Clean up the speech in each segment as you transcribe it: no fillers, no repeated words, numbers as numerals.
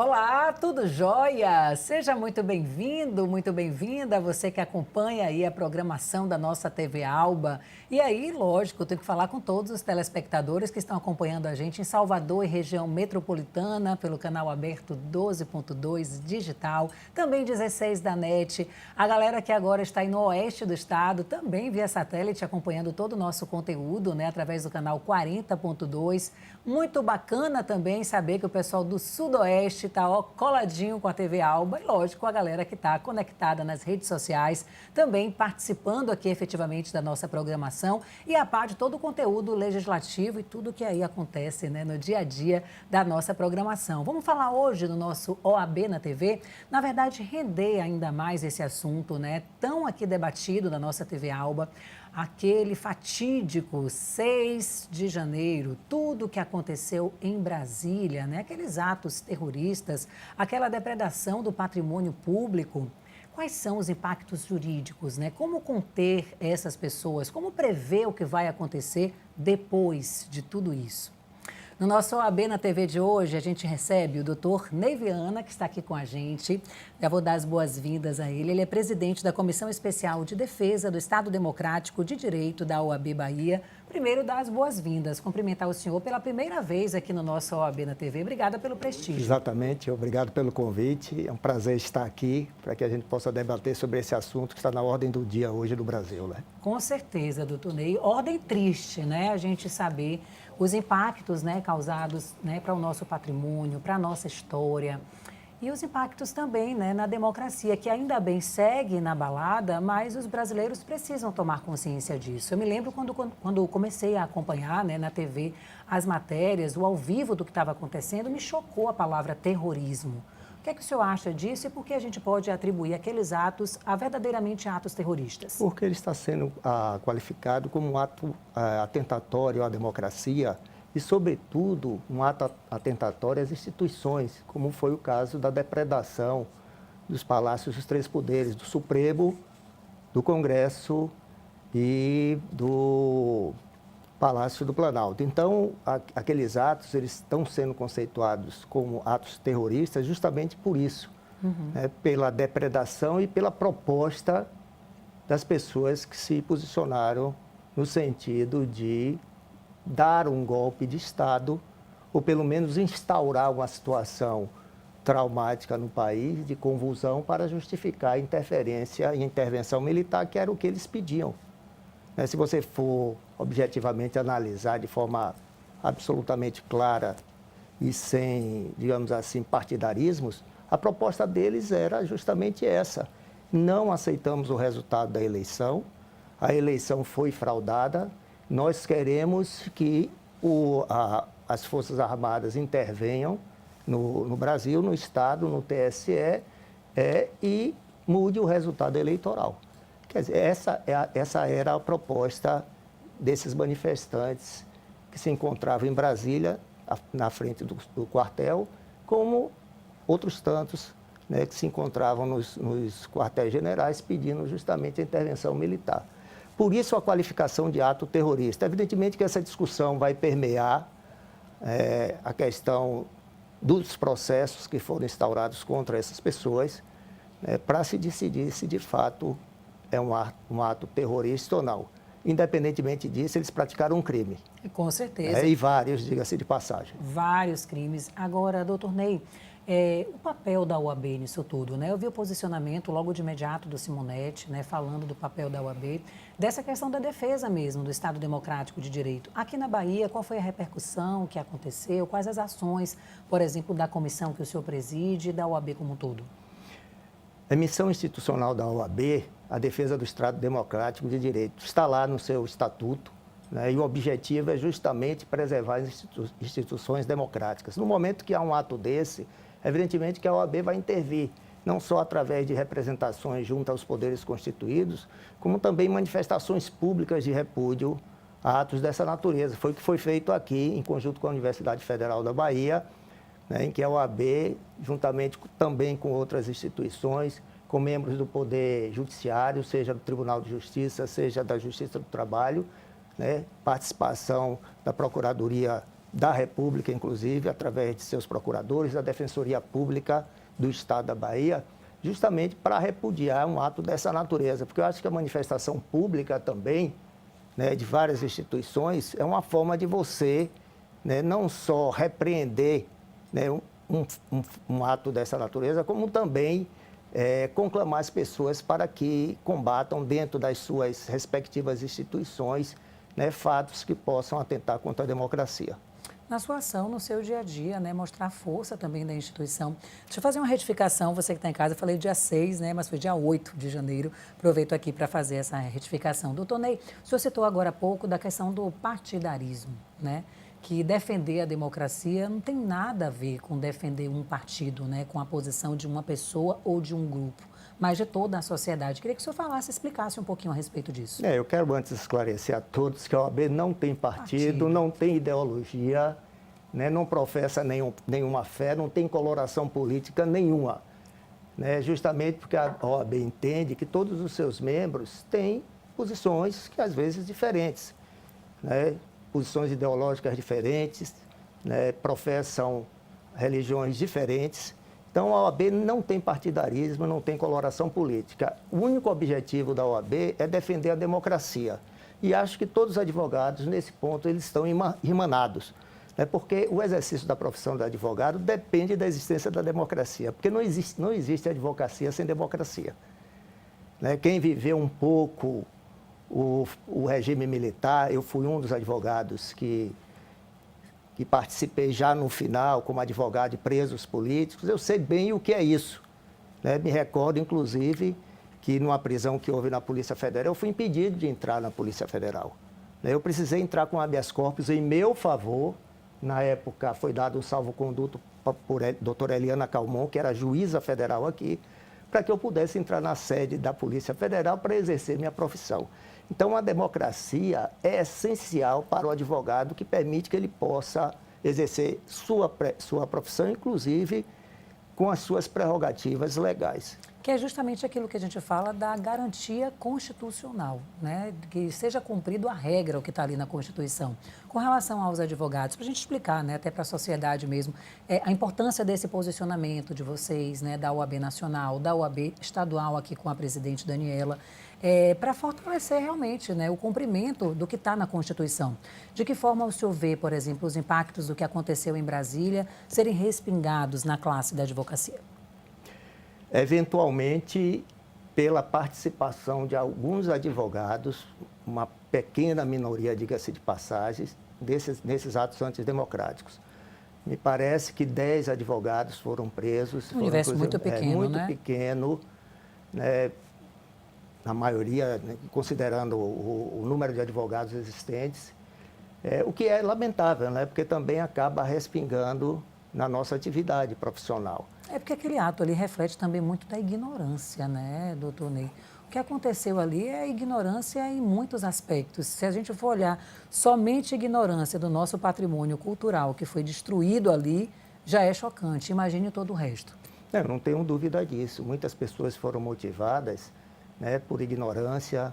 Olá, tudo jóia? Seja muito bem-vindo, muito bem-vinda, você que acompanha aí a programação da nossa TV Alba. E aí, lógico, eu tenho que falar com todos os telespectadores que estão acompanhando a gente em Salvador e região metropolitana, pelo canal aberto 12.2 digital, também 16 da NET. A galera que agora está aí no oeste do estado, também via satélite, acompanhando todo o nosso conteúdo, né, através do canal 40.2. Muito bacana também saber que o pessoal do sudoeste está coladinho com a TV Alba e, lógico, a galera que está conectada nas redes sociais, também participando aqui efetivamente da nossa programação e a par de todo o conteúdo legislativo e tudo que aí acontece, né, no dia a dia da nossa programação. Vamos falar hoje do nosso OAB na TV, na verdade, render ainda mais esse assunto, né, tão aqui debatido na nossa TV Alba. Aquele fatídico 6 de janeiro, tudo que aconteceu em Brasília, né? Aqueles atos terroristas, aquela depredação do patrimônio público. Quais são os impactos jurídicos, né? Como conter essas pessoas? Como prever o que vai acontecer depois de tudo isso? No nosso OAB na TV de hoje, a gente recebe o doutor Ney Viana, que está aqui com a gente. Já vou dar as boas-vindas a ele. Ele é presidente da Comissão Especial de Defesa do Estado Democrático de Direito da OAB Bahia. Primeiro, dar as boas-vindas, cumprimentar o senhor pela primeira vez aqui no nosso OAB na TV. Obrigada pelo prestígio. Exatamente, obrigado pelo convite. É um prazer estar aqui para que a gente possa debater sobre esse assunto que está na ordem do dia hoje no Brasil, né? Com certeza, doutor Ney. Ordem triste, né? A gente saber os impactos, né, causados, né, para o nosso patrimônio, para a nossa história. E os impactos também, né, na democracia, que ainda bem segue inabalada, mas os brasileiros precisam tomar consciência disso. Eu me lembro quando comecei a acompanhar, né, na TV as matérias, o ao vivo do que estava acontecendo, me chocou a palavra terrorismo. O que é que o senhor acha disso e por que a gente pode atribuir aqueles atos a verdadeiramente atos terroristas? Porque ele está sendo qualificado como um ato atentatório à democracia e, sobretudo, um ato atentatório às instituições, como foi o caso da depredação dos palácios dos três poderes, do Supremo, do Congresso e do Palácio do Planalto. Então, aqueles atos, eles estão sendo conceituados como atos terroristas justamente por isso, né, pela depredação e pela proposta das pessoas que se posicionaram no sentido de dar um golpe de Estado ou pelo menos instaurar uma situação traumática no país, de convulsão, para justificar a interferência e intervenção militar, que era o que eles pediam. Se você for objetivamente analisar de forma absolutamente clara e sem, digamos assim, partidarismos, a proposta deles era justamente essa. Não aceitamos o resultado da eleição, a eleição foi fraudada, nós queremos que as Forças Armadas intervenham no Brasil, no Estado, no TSE, e mude o resultado eleitoral. Quer dizer, essa era a proposta desses manifestantes que se encontravam em Brasília, na frente do quartel, como outros tantos, né, que se encontravam nos quartéis generais pedindo justamente a intervenção militar. Por isso a qualificação de ato terrorista. Evidentemente que essa discussão vai permear a questão dos processos que foram instaurados contra essas pessoas, para se decidir se de fato é um ato terrorista ou não. Independentemente disso, eles praticaram um crime. Com certeza. E vários, diga-se de passagem. Vários crimes. Agora, doutor Ney, o papel da OAB nisso tudo, né? Eu vi o posicionamento logo de imediato do Simonetti, né, falando do papel da OAB, dessa questão da defesa mesmo do Estado Democrático de Direito. Aqui na Bahia, qual foi a repercussão que aconteceu? Quais as ações, por exemplo, da comissão que o senhor preside e da OAB como um todo? A missão institucional da OAB, a defesa do Estado Democrático de Direito, está lá no seu estatuto, né, e o objetivo é justamente preservar as instituições democráticas. No momento que há um ato desse, evidentemente que a OAB vai intervir, não só através de representações junto aos poderes constituídos, como também manifestações públicas de repúdio a atos dessa natureza. Foi o que foi feito aqui, em conjunto com a Universidade Federal da Bahia, né, em que a OAB, juntamente também com outras instituições, com membros do Poder Judiciário, seja do Tribunal de Justiça, seja da Justiça do Trabalho, né, participação da Procuradoria da República, inclusive, através de seus procuradores, da Defensoria Pública do Estado da Bahia, justamente para repudiar um ato dessa natureza. Porque eu acho que a manifestação pública também, né, de várias instituições, é uma forma de você, né, não só repreender, né, um ato dessa natureza, como também conclamar as pessoas para que combatam dentro das suas respectivas instituições, né, fatos que possam atentar contra a democracia. Na sua ação, no seu dia a dia, né, mostrar a força também da instituição. Deixa eu fazer uma retificação, você que está em casa, eu falei dia 6, né, mas foi dia 8 de janeiro. Aproveito aqui para fazer essa retificação. Doutor Ney, o senhor citou agora há pouco da questão do partidarismo, né? Que defender a democracia não tem nada a ver com defender um partido, né, com a posição de uma pessoa ou de um grupo, mas de toda a sociedade. Queria que o senhor falasse, explicasse um pouquinho a respeito disso. Eu quero antes esclarecer a todos que a OAB não tem partido, não tem ideologia, né, não professa nenhuma fé, não tem coloração política nenhuma. Né, justamente porque a OAB entende que todos os seus membros têm posições que às vezes diferentes, né, posições ideológicas diferentes, né, professam religiões diferentes. Então, a OAB não tem partidarismo, não tem coloração política. O único objetivo da OAB é defender a democracia. E acho que todos os advogados, nesse ponto, eles estão irmanados. Né, porque o exercício da profissão de advogado depende da existência da democracia. Porque não existe advocacia sem democracia. Né, quem viveu um pouco o regime militar, eu fui um dos advogados que participei já no final como advogado de presos políticos, eu sei bem o que é isso. Né? Me recordo, inclusive, que numa prisão que houve na Polícia Federal, eu fui impedido de entrar na Polícia Federal. Né? Eu precisei entrar com habeas corpus em meu favor. Na época foi dado um salvo-conduto por doutora Eliana Calmon, que era juíza federal aqui, para que eu pudesse entrar na sede da Polícia Federal para exercer minha profissão. Então, a democracia é essencial para o advogado, que permite que ele possa exercer sua profissão, inclusive com as suas prerrogativas legais. Que é justamente aquilo que a gente fala da garantia constitucional, né? Que seja cumprido a regra, o que está ali na Constituição. Com relação aos advogados, para a gente explicar, né, até para a sociedade mesmo, a importância desse posicionamento de vocês, né, da OAB Nacional, da OAB Estadual aqui com a presidente Daniela, para fortalecer realmente, né, o cumprimento do que está na Constituição. De que forma o senhor vê, por exemplo, os impactos do que aconteceu em Brasília serem respingados na classe da advocacia? Eventualmente, pela participação de alguns advogados, uma pequena minoria, diga-se de passagem, nesses atos antidemocráticos. Me parece que 10 advogados foram presos. Um universo muito pequeno, muito né? pequeno, né? Na maioria, né, considerando o número de advogados existentes, o que é lamentável, né? Porque também acaba respingando na nossa atividade profissional. É porque aquele ato ali reflete também muito da ignorância, né, doutor Ney? O que aconteceu ali é ignorância em muitos aspectos. Se a gente for olhar somente a ignorância do nosso patrimônio cultural que foi destruído ali, já é chocante. Imagine todo o resto. Não tenho dúvida disso. Muitas pessoas foram motivadas, né, por ignorância,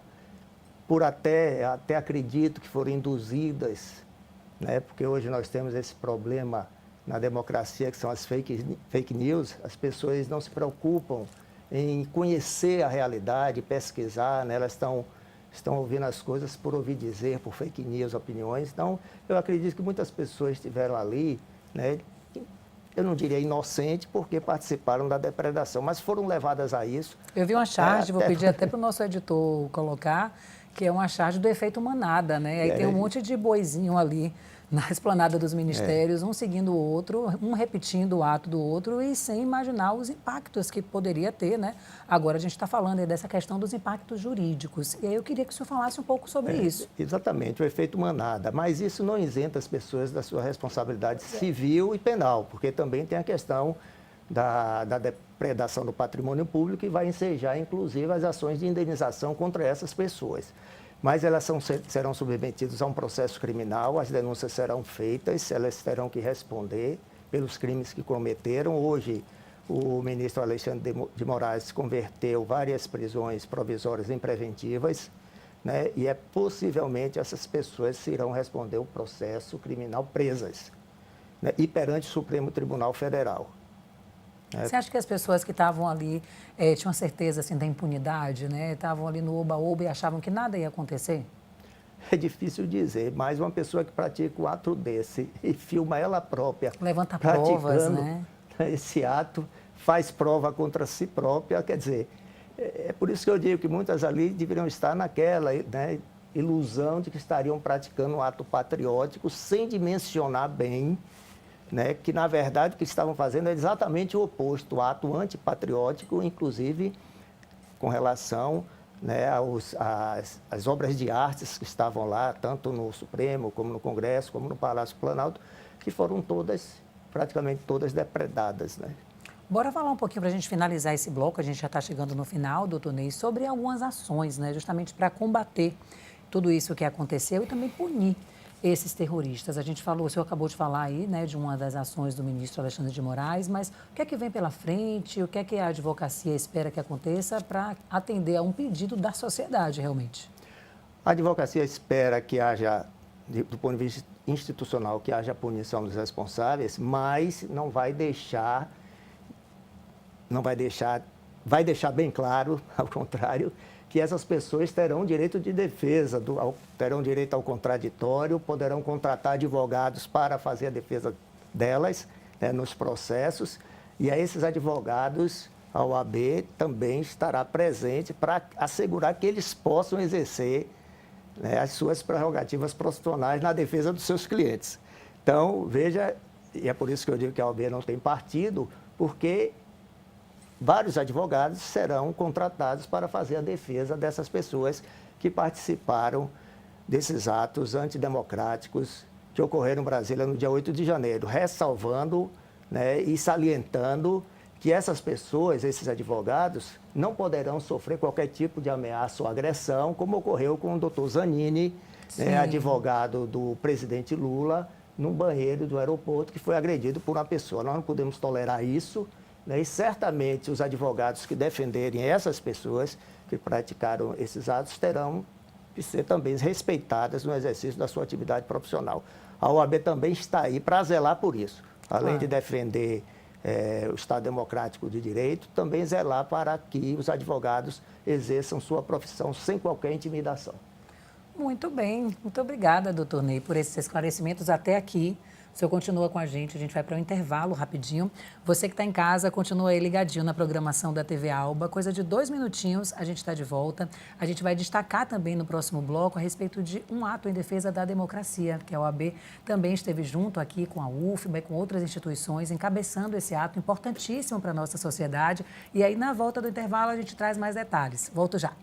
por até acredito que foram induzidas, né, porque hoje nós temos esse problema na democracia, que são as fake news. As pessoas não se preocupam em conhecer a realidade, pesquisar, né? Elas estão ouvindo as coisas por ouvir dizer, por fake news, opiniões. Então, eu acredito que muitas pessoas estiveram ali, né? Eu não diria inocente, porque participaram da depredação, mas foram levadas a isso. Eu vi uma charge, vou pedir até para o nosso editor colocar, que é uma charge do efeito manada, né? Aí tem um monte de boizinho ali na esplanada dos ministérios, um seguindo o outro, um repetindo o ato do outro e sem imaginar os impactos que poderia ter, né? Agora a gente está falando aí dessa questão dos impactos jurídicos. E aí eu queria que o senhor falasse um pouco sobre isso. Exatamente, o efeito manada. Mas isso não isenta as pessoas da sua responsabilidade civil e penal, porque também tem a questão da depredação do patrimônio público e vai ensejar, inclusive, as ações de indenização contra essas pessoas. Mas elas serão submetidas a um processo criminal, as denúncias serão feitas, elas terão que responder pelos crimes que cometeram. Hoje, o ministro Alexandre de Moraes converteu várias prisões provisórias em preventivas, né? E possivelmente essas pessoas irão responder o processo criminal presas. né, e perante o Supremo Tribunal Federal. Você acha que as pessoas que estavam ali tinham certeza assim, da impunidade, né? Estavam ali no oba-oba e achavam que nada ia acontecer? É difícil dizer, mas uma pessoa que pratica um ato desse e filma ela própria Levanta praticando provas, né? esse ato, faz prova contra si própria, quer dizer, é por isso que eu digo que muitas ali deveriam estar naquela, né, ilusão de que estariam praticando um ato patriótico sem dimensionar bem, né, que na verdade o que estavam fazendo é exatamente o oposto, o ato antipatriótico, inclusive com relação, né, às obras de artes que estavam lá, tanto no Supremo, como no Congresso, como no Palácio Planalto, que foram todas, praticamente todas depredadas, né? Bora falar um pouquinho para a gente finalizar esse bloco, a gente já está chegando no final, doutor Ney, sobre algumas ações, né, justamente para combater tudo isso que aconteceu e também punir esses terroristas. A gente falou, o senhor acabou de falar aí, né, de uma das ações do ministro Alexandre de Moraes, mas o que é que vem pela frente, o que é que a advocacia espera que aconteça para atender a um pedido da sociedade, realmente? A advocacia espera que haja, do ponto de vista institucional, que haja punição dos responsáveis, mas vai deixar bem claro, ao contrário, que essas pessoas terão direito de defesa, terão direito ao contraditório, poderão contratar advogados para fazer a defesa delas, né, nos processos, e a esses advogados, a OAB também estará presente para assegurar que eles possam exercer, né, as suas prerrogativas profissionais na defesa dos seus clientes. Então, veja, e é por isso que eu digo que a OAB não tem partido, porque vários advogados serão contratados para fazer a defesa dessas pessoas que participaram desses atos antidemocráticos que ocorreram em Brasília no dia 8 de janeiro, ressalvando, né, e salientando que essas pessoas, esses advogados, não poderão sofrer qualquer tipo de ameaça ou agressão, como ocorreu com o doutor Zanini, né, advogado do presidente Lula, num banheiro do aeroporto, que foi agredido por uma pessoa. Nós não podemos tolerar isso, né, e certamente os advogados que defenderem essas pessoas que praticaram esses atos terão que ser também respeitadas no exercício da sua atividade profissional. A OAB também está aí para zelar por isso. Além de defender o Estado Democrático de Direito, também zelar para que os advogados exerçam sua profissão sem qualquer intimidação. Muito bem, muito obrigada, doutor Ney, por esses esclarecimentos até aqui. O senhor continua com a gente vai para um intervalo rapidinho. Você que está em casa, continua aí ligadinho na programação da TV Alba. Coisa de 2 minutinhos, a gente está de volta. A gente vai destacar também no próximo bloco a respeito de um ato em defesa da democracia, que a OAB também esteve junto aqui com a UFBA e com outras instituições, encabeçando esse ato importantíssimo para a nossa sociedade. E aí, na volta do intervalo, a gente traz mais detalhes. Volto já.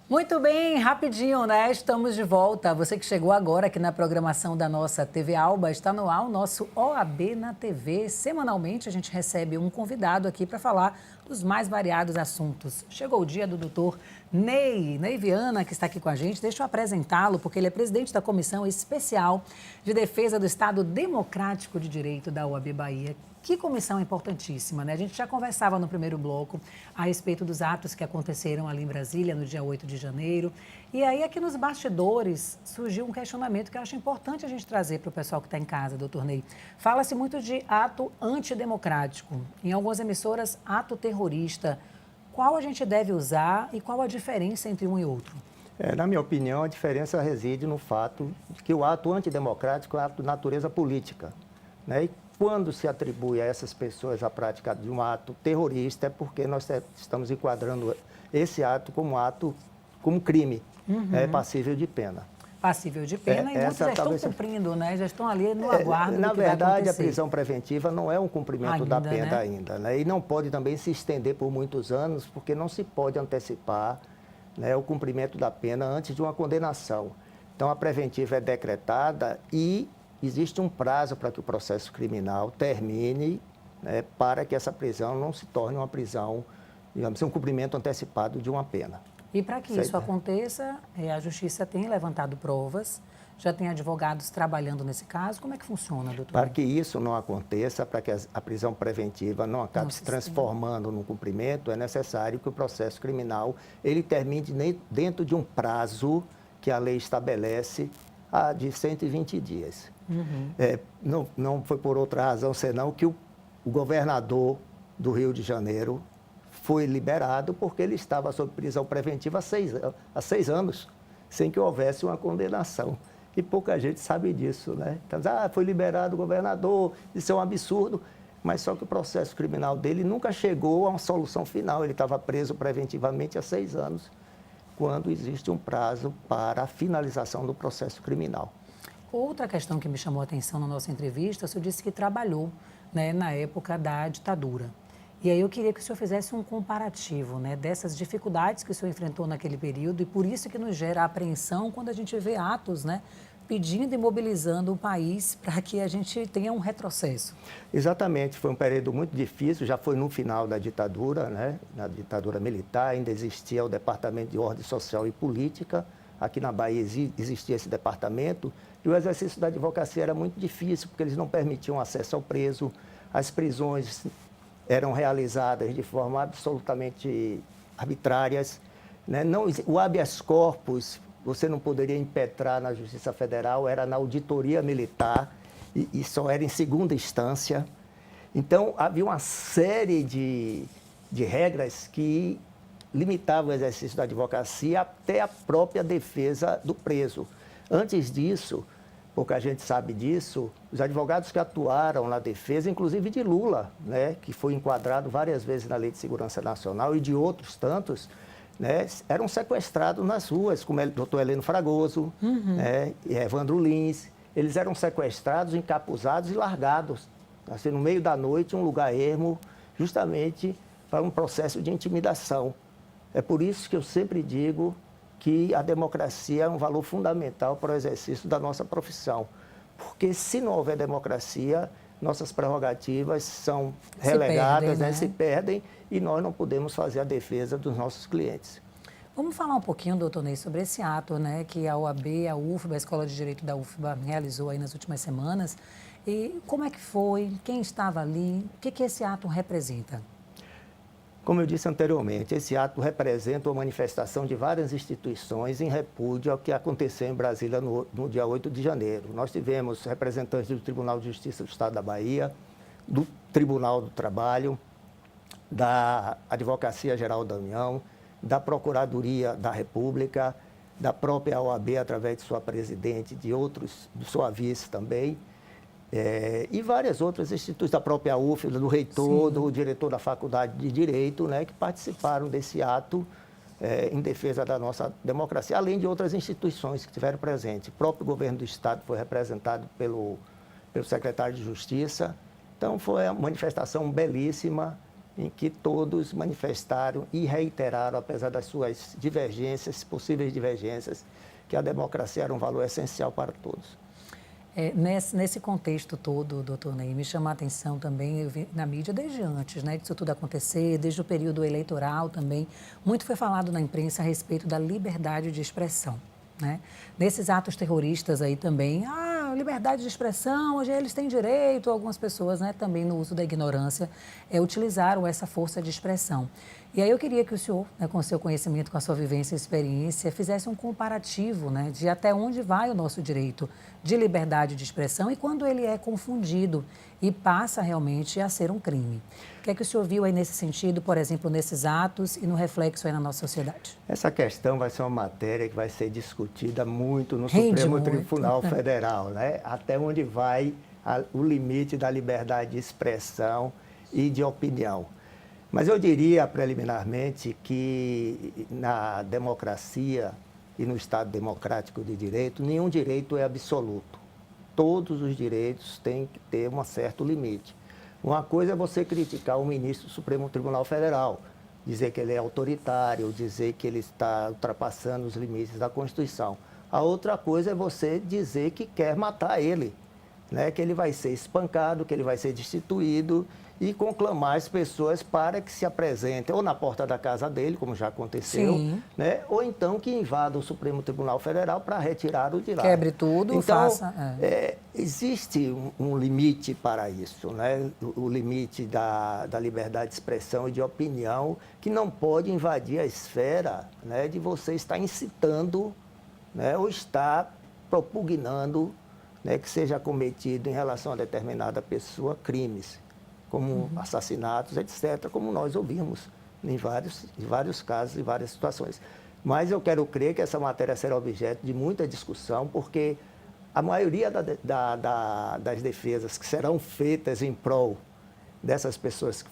Muito bem, rapidinho, né? Estamos de volta. Você que chegou agora aqui na programação da nossa TV Alba, está no ar o nosso OAB na TV. Semanalmente a gente recebe um convidado aqui para falar dos mais variados assuntos. Chegou o dia do doutor Ney Viana, que está aqui com a gente. Deixa eu apresentá-lo, porque ele é presidente da Comissão Especial de Defesa do Estado Democrático de Direito da OAB Bahia. Que comissão importantíssima, né? A gente já conversava no primeiro bloco a respeito dos atos que aconteceram ali em Brasília no dia 8 de janeiro. E aí, aqui nos bastidores, surgiu um questionamento que eu acho importante a gente trazer para o pessoal que está em casa, doutor Ney. Fala-se muito de ato antidemocrático. Em algumas emissoras, ato terrorista. Qual a gente deve usar e qual a diferença entre um e outro? Na minha opinião, a diferença reside no fato de que o ato antidemocrático é um ato de natureza política, né? E quando se atribui a essas pessoas a prática de um ato terrorista, é porque nós estamos enquadrando esse ato como crime, passível de pena. Passível de pena e muitos já estão cumprindo, né? Já estão ali no aguardo do que vai acontecer. Na verdade, a prisão preventiva não é um cumprimento da pena ainda, né? E não pode também se estender por muitos anos, porque não se pode antecipar, né, o cumprimento da pena antes de uma condenação. Então, a preventiva é decretada e existe um prazo para que o processo criminal termine, né, para que essa prisão não se torne uma prisão, digamos assim, um cumprimento antecipado de uma pena. E para que isso aconteça, a Justiça tem levantado provas Já tem advogados trabalhando nesse caso? Como é que funciona, doutor? Para que isso não aconteça, para que a prisão preventiva não acabe se transformando num cumprimento, é necessário que o processo criminal ele termine dentro de um prazo que a lei estabelece de 120 dias. Não foi por outra razão, senão que o governador do Rio de Janeiro foi liberado porque ele estava sob prisão preventiva há 6 anos, sem que houvesse uma condenação. E pouca gente sabe disso, né? Então, foi liberado o governador, isso é um absurdo. Mas só que o processo criminal dele nunca chegou a uma solução final. Ele estava preso preventivamente há 6 anos, quando existe um prazo para a finalização do processo criminal. Outra questão que me chamou a atenção na nossa entrevista, o senhor disse que trabalhou, né, na época da ditadura. E aí eu queria que o senhor fizesse um comparativo, né, dessas dificuldades que o senhor enfrentou naquele período e por isso que nos gera apreensão quando a gente vê atos, né, pedindo e mobilizando o país para que a gente tenha um retrocesso. Exatamente, foi um período muito difícil, já foi no final da ditadura, né, na ditadura militar, ainda existia o Departamento de Ordem Social e Política, aqui na Bahia existia esse departamento, e o exercício da advocacia era muito difícil, porque eles não permitiam acesso ao preso, as prisões eram realizadas de forma absolutamente arbitrárias, né? O habeas corpus, você não poderia impetrar na Justiça Federal, era na auditoria militar e só era em segunda instância. Então, havia uma série de regras que limitavam o exercício da advocacia até a própria defesa do preso. Antes disso, pouca gente sabe disso, os advogados que atuaram na defesa, inclusive de Lula, né, que foi enquadrado várias vezes na Lei de Segurança Nacional e de outros tantos, né, eram sequestrados nas ruas, como o doutor Heleno Fragoso, né, e Evandro Lins. Eles eram sequestrados, encapuzados e largados, assim, no meio da noite, em um lugar ermo, justamente para um processo de intimidação. É por isso que eu sempre digo que a democracia é um valor fundamental para o exercício da nossa profissão. Porque se não houver democracia, nossas prerrogativas são relegadas, se perdem e nós não podemos fazer a defesa dos nossos clientes. Vamos falar um pouquinho, doutor Ney, sobre esse ato, né, que a OAB, a UFBA, a Escola de Direito da UFBA realizou aí nas últimas semanas. E como é que foi? Quem estava ali? O que esse ato representa? Como eu disse anteriormente, esse ato representa uma manifestação de várias instituições em repúdio ao que aconteceu em Brasília no dia 8 de janeiro. Nós tivemos representantes do Tribunal de Justiça do Estado da Bahia, do Tribunal do Trabalho, da Advocacia Geral da União, da Procuradoria da República, da própria OAB, através de sua presidente, de outros, do sua vice também, e várias outras instituições, da própria UFBA, do reitor, do diretor da Faculdade de Direito, né, que participaram desse ato em defesa da nossa democracia, além de outras instituições que estiveram presentes. O próprio governo do Estado foi representado pelo secretário de Justiça. Então, foi uma manifestação belíssima, em que todos manifestaram e reiteraram, apesar das suas divergências, possíveis divergências, que a democracia era um valor essencial para todos. Nesse contexto todo, doutor Ney, me chama a atenção também, eu vi na mídia desde antes, né, disso tudo acontecer, desde o período eleitoral também, muito foi falado na imprensa a respeito da liberdade de expressão, né? Nesses atos terroristas aí também, liberdade de expressão, hoje eles têm direito, algumas pessoas, né, também no uso da ignorância, utilizaram essa força de expressão. E aí eu queria que o senhor, né, com o seu conhecimento, com a sua vivência e experiência, fizesse um comparativo, né, de até onde vai o nosso direito de liberdade de expressão e quando ele é confundido e passa realmente a ser um crime. O que é que o senhor viu aí nesse sentido, por exemplo, nesses atos e no reflexo aí na nossa sociedade? Essa questão vai ser uma matéria que vai ser discutida muito no Supremo Tribunal Federal, né? Até onde vai o limite da liberdade de expressão e de opinião. Mas eu diria preliminarmente que na democracia e no Estado democrático de direito, nenhum direito é absoluto. Todos os direitos têm que ter um certo limite. Uma coisa é você criticar o ministro do Supremo Tribunal Federal, dizer que ele é autoritário, dizer que ele está ultrapassando os limites da Constituição. A outra coisa é você dizer que quer matar ele, né? Que ele vai ser espancado, que ele vai ser destituído e conclamar as pessoas para que se apresentem ou na porta da casa dele, como já aconteceu, né? Ou então que invada o Supremo Tribunal Federal para retirar o de lá. Quebre tudo, então, faça. Existe um limite para isso, né? O limite da liberdade de expressão e de opinião, que não pode invadir a esfera, né, de você estar incitando, né, ou estar propugnando, né, que seja cometido em relação a determinada pessoa crimes, como assassinatos, etc., como nós ouvimos em vários casos, em várias situações. Mas eu quero crer que essa matéria será objeto de muita discussão, porque a maioria das defesas que serão feitas em prol dessas pessoas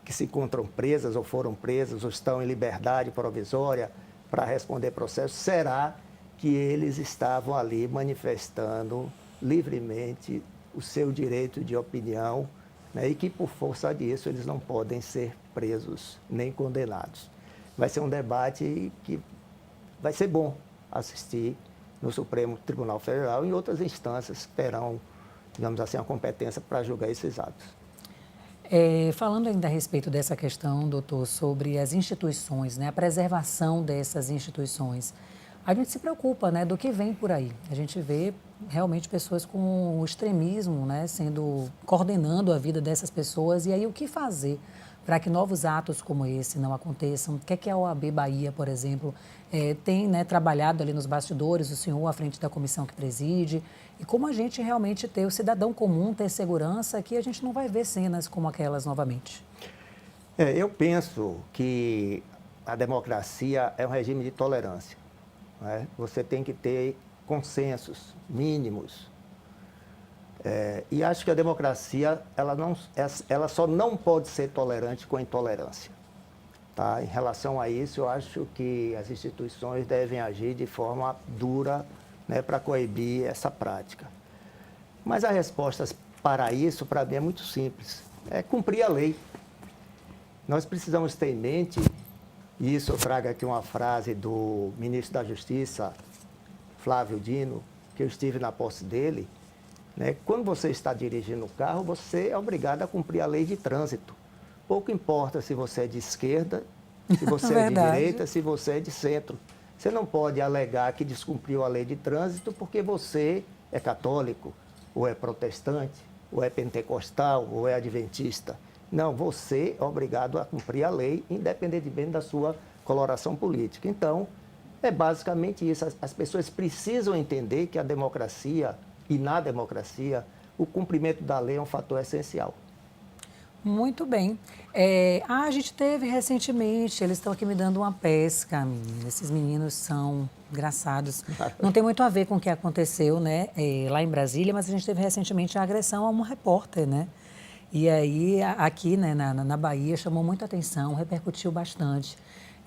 que se encontram presas ou foram presas ou estão em liberdade provisória para responder processo, será que eles estavam ali manifestando livremente o seu direito de opinião, né, e que, por força disso, eles não podem ser presos nem condenados. Vai ser um debate que vai ser bom assistir no Supremo Tribunal Federal e em outras instâncias que terão, digamos assim, a competência para julgar esses atos. Falando ainda a respeito dessa questão, doutor, sobre as instituições, né, a preservação dessas instituições, a gente se preocupa, né, do que vem por aí. A gente vê realmente pessoas com o extremismo, né, coordenando a vida dessas pessoas. E aí o que fazer para que novos atos como esse não aconteçam? O que é que a OAB Bahia, por exemplo, tem, né, trabalhado ali nos bastidores, o senhor à frente da comissão que preside, e como a gente realmente ter o cidadão comum, ter segurança, que a gente não vai ver cenas como aquelas novamente? Eu penso que a democracia é um regime de tolerância, né? Você tem que ter consensos mínimos. E acho que a democracia ela só não pode ser tolerante com a intolerância. Tá? Em relação a isso, eu acho que as instituições devem agir de forma dura, né, para coibir essa prática. Mas a resposta para isso, para mim, é muito simples. É cumprir a lei. Nós precisamos ter em mente, e isso eu trago aqui uma frase do ministro da Justiça, Flávio Dino, que eu estive na posse dele, né? Quando você está dirigindo o carro, você é obrigado a cumprir a lei de trânsito. Pouco importa se você é de esquerda, se você é de direita, se você é de centro. Você não pode alegar que descumpriu a lei de trânsito porque você é católico, ou é protestante, ou é pentecostal, ou é adventista. Não, você é obrigado a cumprir a lei, independentemente da sua coloração política. Então, é basicamente isso. As pessoas precisam entender que a democracia, e na democracia, o cumprimento da lei é um fator essencial. Muito bem. A gente teve recentemente, eles estão aqui me dando uma pesca, menina. Esses meninos são engraçados. Não tem muito a ver com o que aconteceu, né, lá em Brasília, mas a gente teve recentemente a agressão a uma repórter, né? E aí, aqui, né, na Bahia, chamou muita atenção, repercutiu bastante.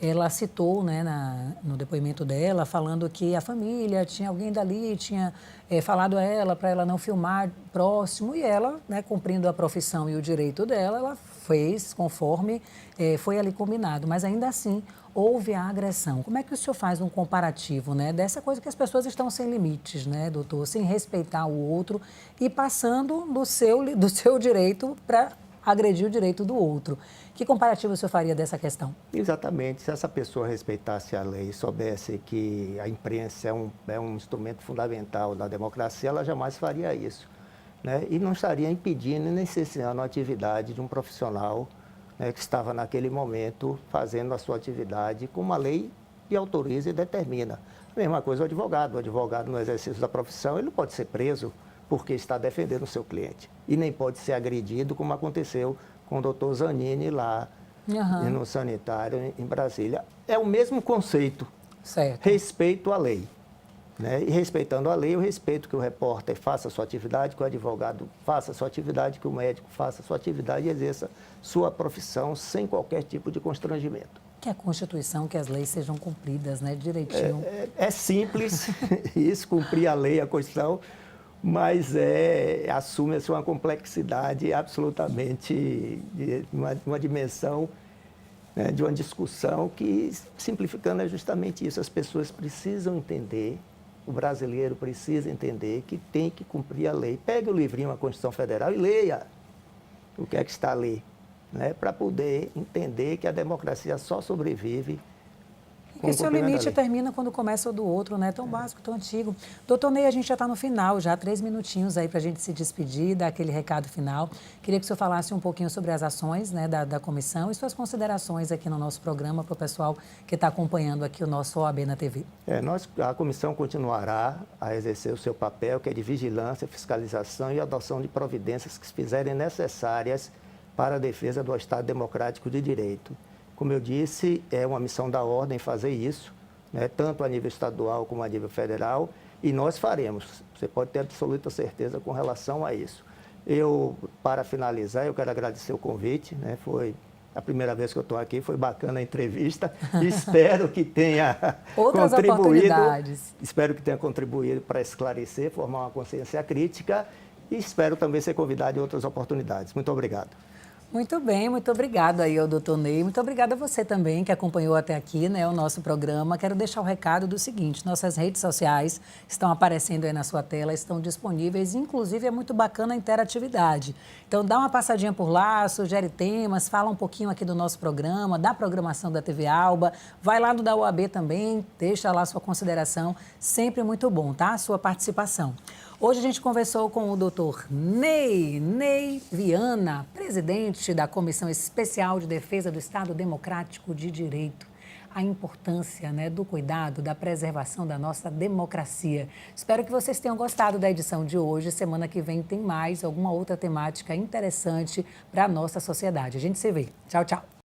Ela citou, né, no depoimento dela, falando que a família, tinha alguém dali, tinha falado a ela para ela não filmar próximo, e ela, né, cumprindo a profissão e o direito dela, ela fez conforme foi ali combinado. Mas ainda assim, houve a agressão. Como é que o senhor faz um comparativo, né, dessa coisa que as pessoas estão sem limites, né, doutor, sem respeitar o outro e passando do seu direito para agredir o direito do outro? Que comparativo o senhor faria dessa questão? Exatamente. Se essa pessoa respeitasse a lei e soubesse que a imprensa é um instrumento fundamental da democracia, ela jamais faria isso, né? E não estaria impedindo nem cerceando a atividade de um profissional, né, que estava naquele momento fazendo a sua atividade como a lei lhe autoriza e determina. A mesma coisa o advogado. O advogado, no exercício da profissão, ele não pode ser preso porque está defendendo o seu cliente. E nem pode ser agredido, como aconteceu com o doutor Zanini lá no sanitário em Brasília. É o mesmo conceito. Certo. Respeito à lei, né? E respeitando a lei, eu respeito que o repórter faça a sua atividade, que o advogado faça a sua atividade, que o médico faça a sua atividade e exerça sua profissão sem qualquer tipo de constrangimento. Que a Constituição, que as leis sejam cumpridas, né, direitinho. É simples isso, cumprir a lei, a Constituição, mas assume-se uma complexidade absolutamente, uma dimensão, né, de uma discussão que, simplificando, é justamente isso. As pessoas precisam entender, o brasileiro precisa entender que tem que cumprir a lei. Pegue o livrinho, a Constituição Federal, e leia. o que é que está ali, né? Para poder entender que a democracia só sobrevive com E o seu cumprimento da limite lei. termina quando começa o do outro, né? Tão básico, tão antigo. Doutor Ney, a gente já está no final, já 3 minutinhos aí para a gente se despedir, dar aquele recado final. Queria que o senhor falasse um pouquinho sobre as ações, né, da comissão e suas considerações aqui no nosso programa para o pessoal que está acompanhando aqui o nosso OAB na TV. A comissão continuará a exercer o seu papel, que é de vigilância, fiscalização e adoção de providências que se fizerem necessárias para a defesa do Estado Democrático de Direito. Como eu disse, é uma missão da ordem fazer isso, né, tanto a nível estadual como a nível federal, e nós faremos. Você pode ter absoluta certeza com relação a isso. Para finalizar, eu quero agradecer o convite, né, foi a primeira vez que eu estou aqui, foi bacana a entrevista, espero que tenha Outras oportunidades. Espero que tenha contribuído para esclarecer, formar uma consciência crítica e espero também ser convidado em outras oportunidades. Muito obrigado. Muito bem, muito obrigado aí ao doutor Ney. Muito obrigada a você também que acompanhou até aqui, né, o nosso programa. Quero deixar o recado do seguinte, nossas redes sociais estão aparecendo aí na sua tela, estão disponíveis, inclusive é muito bacana a interatividade. Então dá uma passadinha por lá, sugere temas, fala um pouquinho aqui do nosso programa, da programação da TV Alba, vai lá no da UAB também, deixa lá sua consideração, sempre muito bom, tá? A sua participação. Hoje a gente conversou com o doutor Ney Viana, presidente da Comissão Especial de Defesa do Estado Democrático de Direito. A importância, né, do cuidado, da preservação da nossa democracia. Espero que vocês tenham gostado da edição de hoje. Semana que vem tem mais alguma outra temática interessante para a nossa sociedade. A gente se vê. Tchau, tchau.